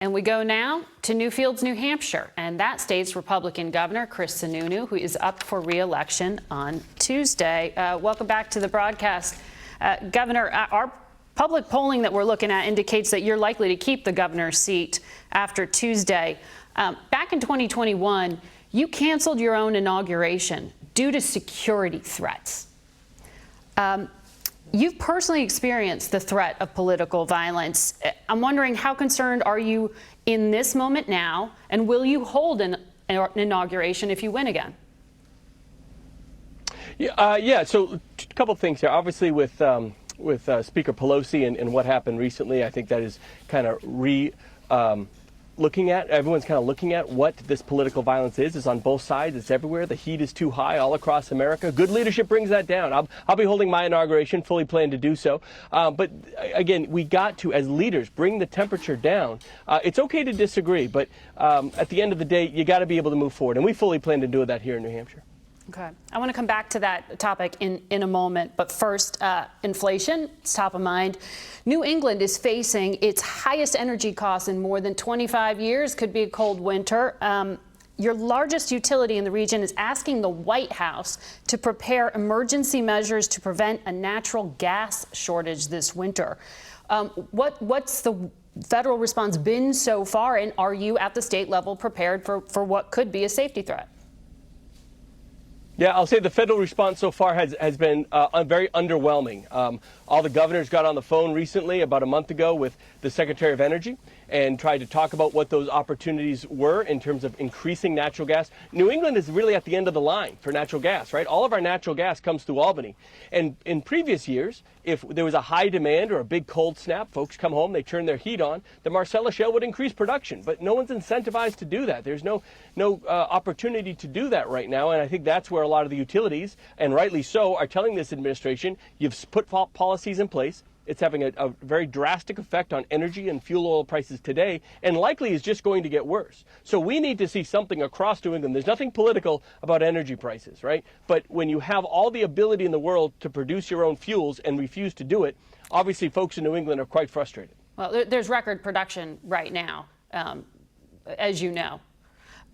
And we go now to Newfields, New Hampshire, and that state's Republican governor, Chris Sununu, who is up for re-election on Tuesday. Welcome back to the broadcast. Governor, our public polling that we're looking at indicates that you're likely to keep the governor's seat after Tuesday. Back in 2021, you canceled your own inauguration due to security threats. You've personally experienced the threat of political violence. I'm wondering, how concerned are you in this moment now, and will you hold an inauguration if you win again? Yeah. So a couple of things here. Obviously, with Speaker Pelosi and what happened recently, I think that is kind of everyone's kind of looking at what this political violence is. It's on both sides. It's everywhere. The heat is too high all across America. Good leadership brings that down. I'll be holding my inauguration, fully plan to do so. But again, we got to, as leaders, bring the temperature down. It's okay to disagree, but at the end of the day, you got to be able to move forward. And we fully plan to do that here in New Hampshire. Okay. I want to come back to that topic in a moment. But first, inflation, it's top of mind. New England is facing its highest energy costs in more than 25 years. Could be a cold winter. Your largest utility in the region is asking the White House to prepare emergency measures to prevent a natural gas shortage this winter. What's the federal response been so far? And are you at the state level prepared for what could be a safety threat? Yeah, I'll say the federal response so far has been very underwhelming. All the governors got on the phone recently, about a month ago, with the Secretary of Energy and tried to talk about what those opportunities were in terms of increasing natural gas. New England is really at the end of the line for natural gas, right? All of our natural gas comes through Albany. And in previous years, if there was a high demand or a big cold snap, folks come home, they turn their heat on, the Marcellus Shale would increase production. But no one's incentivized to do that. There's no opportunity to do that right now. And I think that's where a lot of the utilities, and rightly so, are telling this administration, you've put policies in place. It's having a very drastic effect on energy and fuel oil prices today, and likely is just going to get worse. So we need to see something across New England. There's nothing political about energy prices, right? But when you have all the ability in the world to produce your own fuels and refuse to do it, obviously folks in New England are quite frustrated. Well, there's record production right now, as you know.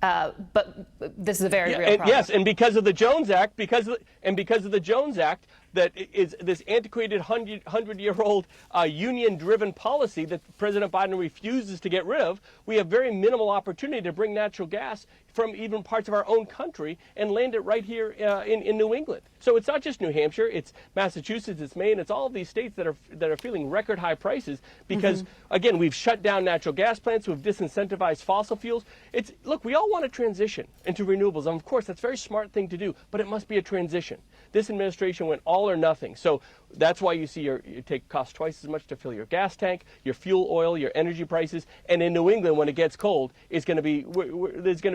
But this is a very real problem. Yes, and because of the Jones Act, because of the Jones Act, that is this antiquated 100-year-old union-driven policy that President Biden refuses to get rid of, we have very minimal opportunity to bring natural gas from even parts of our own country and land it right here in New England. So it's not just New Hampshire, it's Massachusetts, it's Maine, it's all of these states that are feeling record high prices because, again, we've shut down natural gas plants, we've disincentivized fossil fuels. Look, we all want to transition into renewables, and of course that's a very smart thing to do, but it must be a transition. This administration went all or nothing. So that's why you see it costs twice as much to fill your gas tank, your fuel oil, your energy prices. And in New England, when it gets cold, there's going to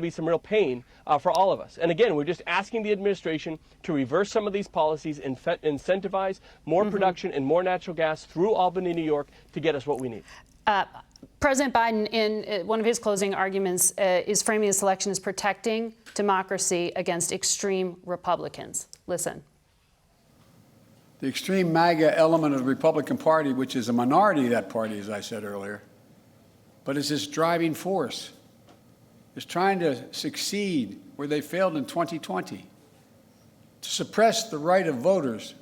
be some real pain for all of us. And again, we're just asking the administration to reverse some of these policies and incentivize more production and more natural gas through Albany, New York, to get us what we need. President Biden, in one of his closing arguments, is framing this election as protecting democracy against extreme Republicans. Listen. The extreme MAGA element of the Republican Party, which is a minority of that party, as I said earlier, but is this driving force, is trying to succeed where they failed in 2020, to suppress the right of voters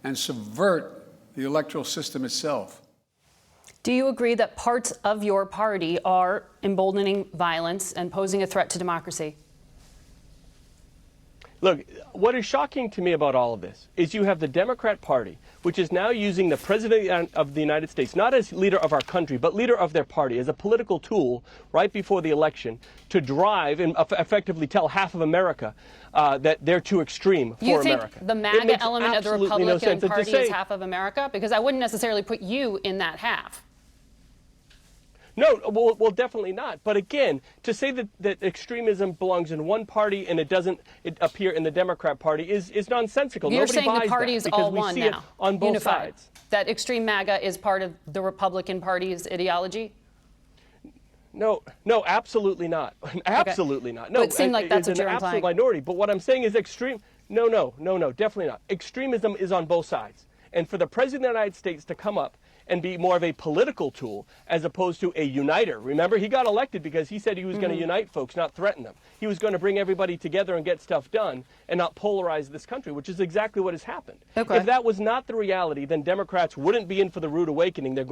and subvert the electoral system itself. Do you agree that parts of your party are emboldening violence and posing a threat to democracy? Look, what is shocking to me about all of this is you have the Democrat Party, which is now using the President of the United States, not as leader of our country, but leader of their party, as a political tool right before the election to drive and effectively tell half of America that they're too extreme for America. You think the MAGA element of the Republican Party is half of America? Because I wouldn't necessarily put you in that half. No, well, definitely not. But again, to say that extremism belongs in one party and it doesn't appear in the Democrat Party is nonsensical. You're Nobody saying buys the party is all one now, on both unified. sides. That extreme MAGA is part of the Republican Party's ideology? No, absolutely not. Absolutely not. No, but it seemed like that's what you're implying. It's an absolute minority. But what I'm saying is extreme. No, definitely not. Extremism is on both sides. And for the President of the United States to come up and be more of a political tool as opposed to a uniter. Remember, he got elected because he said he was going to unite folks, not threaten them. He was going to bring everybody together and get stuff done and not polarize this country, which is exactly what has happened. Okay. If that was not the reality, then Democrats wouldn't be in for the rude awakening that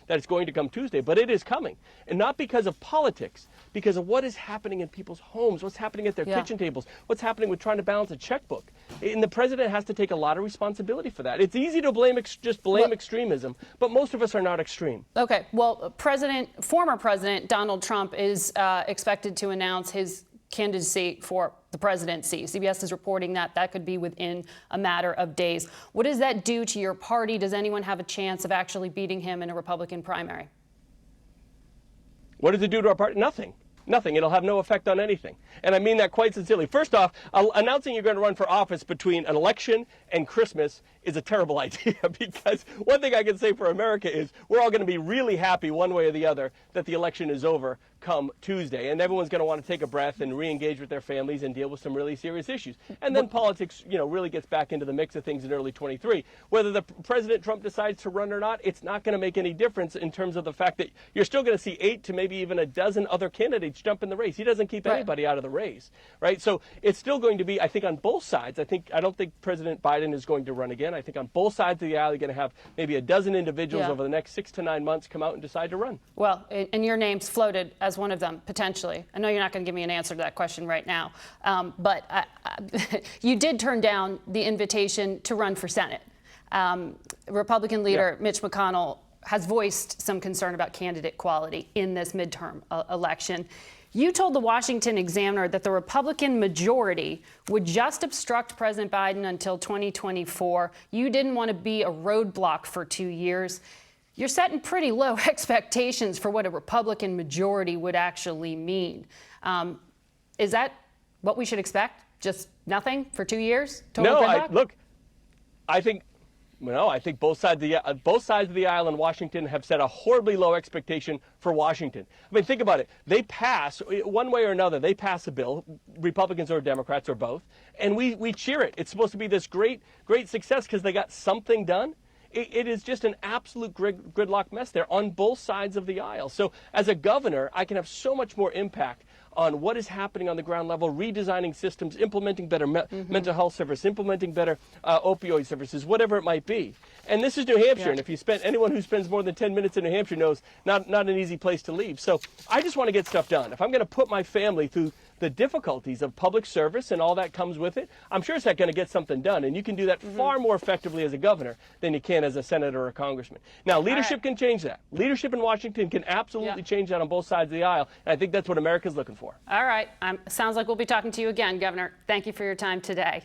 it's going to come Tuesday. But it is coming, and not because of politics, because of what is happening in people's homes, what's happening at their kitchen tables, what's happening with trying to balance a checkbook. And the president has to take a lot of responsibility for that. It's easy to blame extremism, but most of us are not extreme. Okay. Well, former President Donald Trump is expected to announce his candidacy for the presidency. CBS is reporting that that could be within a matter of days. What does that do to your party? Does anyone have a chance of actually beating him in a Republican primary? What does it do to our party? Nothing. Nothing. It'll have no effect on anything. And I mean that quite sincerely. First off, announcing you're going to run for office between an election and Christmas is a terrible idea, because one thing I can say for America is we're all going to be really happy one way or the other that the election is over come Tuesday, and everyone's going to want to take a breath and re-engage with their families and deal with some really serious issues. And then politics, really gets back into the mix of things in early 23. Whether the President Trump decides to run or not, it's not going to make any difference in terms of the fact that you're still going to see 8 to maybe even a dozen other candidates jump in the race. He doesn't keep anybody out of the race, right? So it's still going to be, I think, on both sides. I don't think President Biden is going to run again. I think on both sides of the aisle, you're going to have maybe a dozen individuals over the next 6 to 9 months come out and decide to run. Well, and your name's floated as one of them, potentially. I know you're not going to give me an answer to that question right now, but you did turn down the invitation to run for Senate. Republican leader Mitch McConnell has voiced some concern about candidate quality in this midterm election. You told the Washington Examiner that the Republican majority would just obstruct President Biden until 2024. You didn't want to be a roadblock for 2 years. You're setting pretty low expectations for what a Republican majority would actually mean. Is that what we should expect? Just nothing for 2 years? I think both sides of the aisle in Washington have set a horribly low expectation for Washington. I mean, think about it. They pass, one way or another, they pass a bill, Republicans or Democrats or both, and we cheer it. It's supposed to be this great success because they got something done. It is just an absolute gridlock mess there on both sides of the aisle. So as a governor, I can have so much more impact on what is happening on the ground level, redesigning systems, implementing better mental health service, implementing better opioid services, whatever it might be. And this is New Hampshire, and if you anyone who spends more than 10 minutes in New Hampshire knows not an easy place to leave. So I just want to get stuff done. If I'm going to put my family through the difficulties of public service and all that comes with it, I'm sure it's not going to get something done. And you can do that far more effectively as a governor than you can as a senator or a congressman. Now, leadership can change that. Leadership in Washington can absolutely change that on both sides of the aisle. And I think that's what America's looking for. All right. Sounds like we'll be talking to you again, Governor. Thank you for your time today.